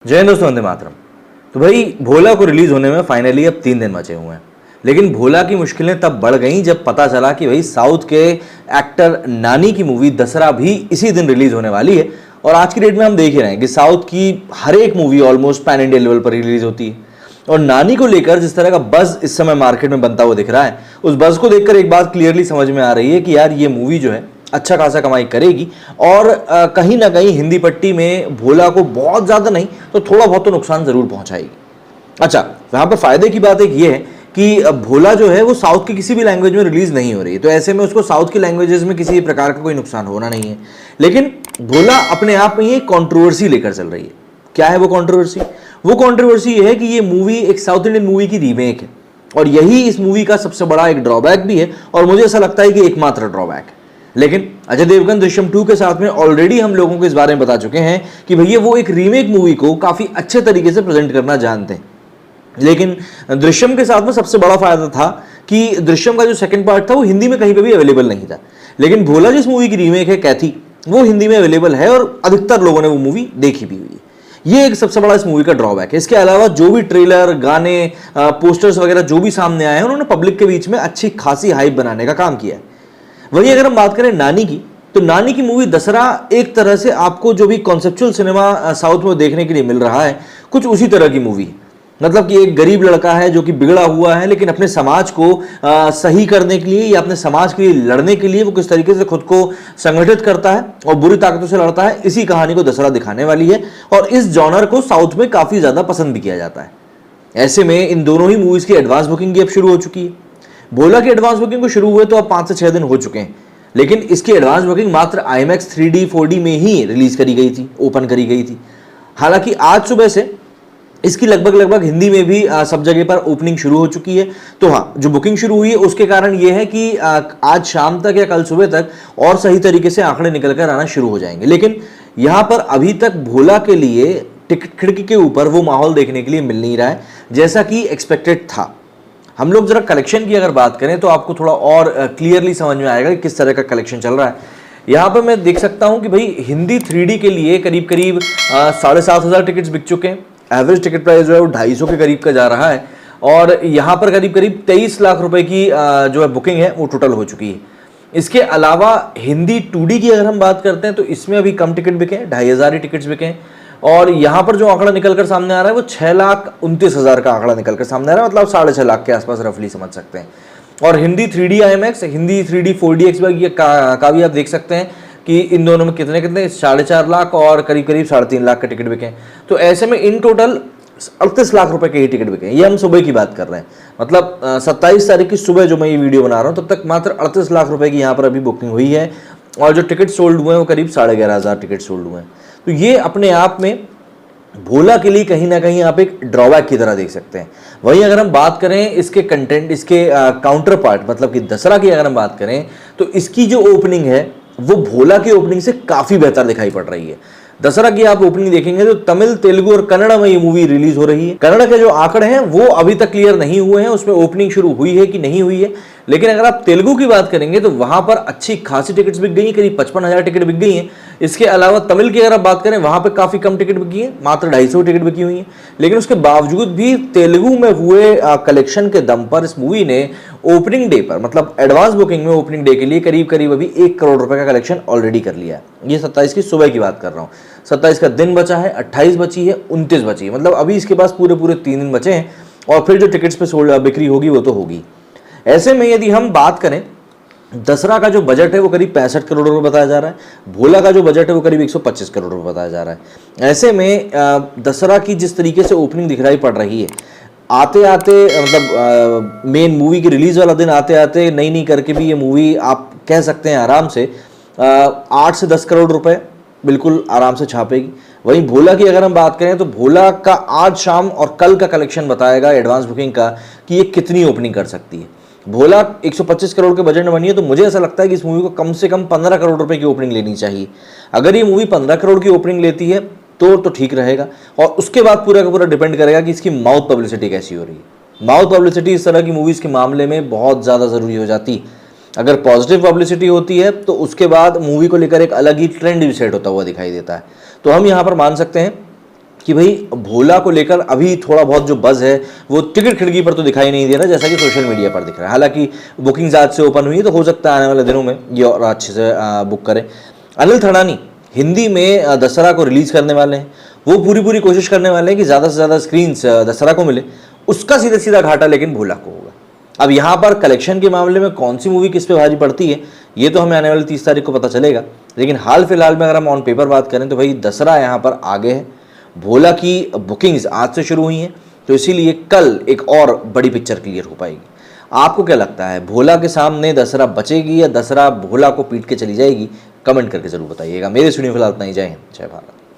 जय हिंद दोस्तों, वंदे मातरम। तो भाई भोला को रिलीज होने में फाइनली अब 3 दिन बचे हुए हैं, लेकिन भोला की मुश्किलें तब बढ़ गईं जब पता चला कि भाई साउथ के एक्टर नानी की मूवी दसरा भी इसी दिन रिलीज होने वाली है। और आज की डेट में हम देख ही रहे हैं कि साउथ की हर एक movie almost pan India level पर रिलीज होती है। और नानी को लेकर जिस तरह का बज इस समय मार्केट में बनता हुआ दिख रहा है, उस बज को देखकर एक बात क्लियरली समझ में आ रही है कि यार ये मूवी जो है अच्छा खासा कमाई करेगी और कहीं ना कहीं हिंदी पट्टी में भोला को बहुत ज़्यादा नहीं तो थोड़ा बहुत तो नुकसान ज़रूर पहुंचाएगी। अच्छा, यहाँ पर फायदे की बात एक ये है कि भोला जो है वो साउथ की किसी भी लैंग्वेज में रिलीज नहीं हो रही है, तो ऐसे में उसको साउथ की लैंग्वेजेस में किसी प्रकार का कोई नुकसान होना नहीं है। लेकिन भोला अपने आप में ये कॉन्ट्रोवर्सी लेकर चल रही है। क्या है वो कॉन्ट्रोवर्सी? वो कॉन्ट्रोवर्सी ये है कि ये मूवी एक साउथ इंडियन मूवी की रीमेक है और यही इस मूवी का सबसे बड़ा एक ड्रॉबैक भी है और मुझे ऐसा लगता है कि एकमात्र ड्रॉबैक है। लेकिन अजय देवगन दृश्यम 2 के साथ में ऑलरेडी हम लोगों को इस बारे में बता चुके हैं कि भैया वो एक रीमेक मूवी को काफी अच्छे तरीके से प्रेजेंट करना जानते हैं। लेकिन दृश्यम के साथ में सबसे बड़ा फायदा था कि दृश्यम का जो सेकंड पार्ट था वो हिंदी में कहीं पे भी अवेलेबल नहीं था, लेकिन भोला जिस मूवी की रीमेक है कैथी, वो हिंदी में अवेलेबल है और अधिकतर लोगों ने वो मूवी देखी भी हुई है। ये एक सबसे बड़ा इस मूवी का ड्रॉबैक है। इसके अलावा जो भी ट्रेलर, गाने, पोस्टर्स वगैरह जो भी सामने आए हैं, उन्होंने पब्लिक के बीच में अच्छी खासी हाइप बनाने का काम किया है। वहीं अगर हम बात करें नानी की, तो नानी की मूवी दसरा एक तरह से आपको जो भी कॉन्सेप्चुअल सिनेमा साउथ में देखने के लिए मिल रहा है, कुछ उसी तरह की मूवी है। मतलब कि एक गरीब लड़का है जो कि बिगड़ा हुआ है, लेकिन अपने समाज को सही करने के लिए या अपने समाज के लिए लड़ने के लिए वो किस तरीके से खुद को संगठित करता है और बुरी ताकतों से लड़ता है, इसी कहानी को दसरा दिखाने वाली है। और इस जॉनर को साउथ में काफी ज्यादा पसंद भी किया जाता है। ऐसे में इन दोनों ही मूवीज की एडवांस बुकिंग भी अब शुरू हो चुकी है। भोला की एडवांस बुकिंग को शुरू हुए तो अब 5 से 6 दिन हो चुके हैं, लेकिन इसकी एडवांस बुकिंग मात्र IMAX 3D 4D में ही रिलीज करी गई थी, ओपन करी गई थी। हालांकि आज सुबह से इसकी लगभग हिंदी में भी सब जगह पर ओपनिंग शुरू हो चुकी है। तो हाँ, जो बुकिंग शुरू हुई है उसके कारण ये है कि आज शाम तक या कल सुबह तक और सही तरीके से आंकड़े निकल कर आना शुरू हो जाएंगे। लेकिन यहाँ पर अभी तक भोला के लिए टिकट खिड़की के ऊपर वो माहौल देखने के लिए मिल नहीं रहा है जैसा कि एक्सपेक्टेड था। हम लोग जरा कलेक्शन की अगर बात करें तो आपको थोड़ा और क्लियरली समझ में आएगा कि किस तरह का कलेक्शन चल रहा है। यहाँ पर मैं देख सकता हूँ कि भाई हिंदी 3D के लिए करीब 7,500 टिकट्स बिक चुके हैं। एवरेज टिकट प्राइस जो है वो 250 के करीब का जा रहा है और यहाँ पर करीब 23 लाख रुपए की जो है बुकिंग है वो टोटल हो चुकी है। इसके अलावा हिंदी 2D की अगर हम बात करते हैं तो इसमें अभी कम टिकट बिके हैं, 2,500 ही टिकट्स बिके हैं। और यहाँ पर जो आंकड़ा निकलकर सामने आ रहा है वो 6,29,000 का आंकड़ा निकलकर सामने आ रहा है, मतलब 6.5 लाख के आसपास रफली समझ सकते हैं। और Hindi 3D IMAX, Hindi 3D 4DX का भी आप देख सकते हैं कि इन दोनों में कितने 4.5 लाख और करीब 3.5 लाख के टिकट बिके हैं। तो ऐसे में इन टोटल 38 लाख रुपए के ही टिकट बिके हैं। ये हम सुबह की बात कर रहे हैं, मतलब 27 तारीख की सुबह जो मैं ये वीडियो बना रहा हूँ तब तक मात्र 38 लाख रुपए की यहाँ पर अभी बुकिंग हुई है और जो टिकट सोल्ड हुए हैं वो करीब 11,500 टिकट सोल्ड हुए हैं। तो ये अपने आप में भोला के लिए कहीं ना कहीं आप एक ड्रॉबैक की तरह देख सकते हैं। वहीं अगर हम बात करें इसके कंटेंट, इसके काउंटर पार्ट मतलब कि दसरा की अगर हम बात करें तो इसकी जो ओपनिंग है वो भोला की ओपनिंग से काफी बेहतर दिखाई पड़ रही है। दसरा की आप ओपनिंग देखेंगे तो तमिल, तेलुगु और कन्नड़ में ये मूवी रिलीज हो रही है। कन्नड़ के जो आंकड़े हैं वो अभी तक क्लियर नहीं हुए हैं, उसमें ओपनिंग शुरू हुई है कि नहीं हुई है। लेकिन अगर आप तेलुगु की बात करेंगे तो वहां पर अच्छी खासी टिकट्स बिक गई हैं, करीब 55,000 टिकट बिक गई हैं। इसके अलावा तमिल की अगर आप बात करें वहां पर काफी कम टिकट बिकी है, मात्र 250 टिकट बिकी हुई है। लेकिन उसके बावजूद भी तेलुगु में हुए कलेक्शन के दम पर इस मूवी ने ओपनिंग डे पर, मतलब एडवांस बुकिंग में ओपनिंग डे के लिए करीब अभी 1 करोड़ रुपए का कलेक्शन ऑलरेडी कर लिया है। ये 27 की सुबह की बात कर रहा हूँ। 27 का दिन बचा है, 28 बची है, 29 बची है, मतलब अभी इसके पास पूरे 3 दिन बचे हैं और फिर जो टिकट्स पे बिक्री होगी वो तो होगी। ऐसे में यदि हम बात करें, दसरा का जो बजट है वो करीब 65 करोड़ रुपए बताया जा रहा है, भोला का जो बजट है वो करीब 125 करोड़ रुपए बताया जा रहा है। ऐसे में दसरा की जिस तरीके से ओपनिंग दिखाई पड़ रही है, आते आते मतलब मेन मूवी की रिलीज वाला दिन आते आते नई करके भी ये मूवी आप कह सकते हैं आराम से 8 से 10 करोड़ रुपए बिल्कुल आराम से छापेगी। वहीं भोला की अगर हम बात करें तो भोला का आज शाम और कल का कलेक्शन बताएगा एडवांस बुकिंग का कि ये कितनी ओपनिंग कर सकती है। भोला 125 करोड़ के बजट में बनी है, तो मुझे ऐसा लगता है कि इस मूवी को कम से कम 15 करोड़ रुपए की ओपनिंग लेनी चाहिए। अगर ये मूवी 15 करोड़ की ओपनिंग लेती है तो ठीक रहेगा और उसके बाद पूरा का पूरा डिपेंड करेगा कि इसकी माउथ पब्लिसिटी कैसी हो रही है। माउथ पब्लिसिटी इस तरह की मूवीज के मामले में बहुत ज़्यादा ज़रूरी हो जाती है। अगर पॉजिटिव पब्लिसिटी होती है तो उसके बाद मूवी को लेकर एक अलग ही ट्रेंड भी सेट होता हुआ दिखाई देता है। तो हम यहाँ पर मान सकते हैं कि भाई भोला को लेकर अभी थोड़ा बहुत जो बज़ है वो टिकट खिड़की पर तो दिखाई नहीं दे रहा जैसा कि सोशल मीडिया पर दिख रहा है। हालांकि बुकिंग आज से ओपन हुई है तो हो सकता है आने वाले दिनों में ये और अच्छे से बुक करें। अनिल थड़ानी हिंदी में दशहरा को रिलीज़ करने वाले हैं, वो पूरी कोशिश करने वाले हैं कि ज़्यादा से ज़्यादा स्क्रीन्स दशहरा को मिले। उसका सीधा सीधा घाटा लेकिन भोला को होगा। अब यहाँ पर कलेक्शन के मामले में कौन सी मूवी किस पे भारी पड़ती है ये तो हमें आने वाली 30 तारीख को पता चलेगा, लेकिन हाल फिलहाल में अगर हम ऑन पेपर बात करें तो भाई दशहरा यहाँ पर आगे है। भोला की बुकिंग्स आज से शुरू हुई हैं तो इसीलिए कल एक और बड़ी पिक्चर क्लियर हो पाएगी। आपको क्या लगता है, भोला के सामने दशहरा बचेगी या दशहरा भोला को पीट के चली जाएगी? कमेंट करके जरूर बताइएगा। मेरे सुनिए फिलहाल इतना ही। जय हिंद, जय भारत।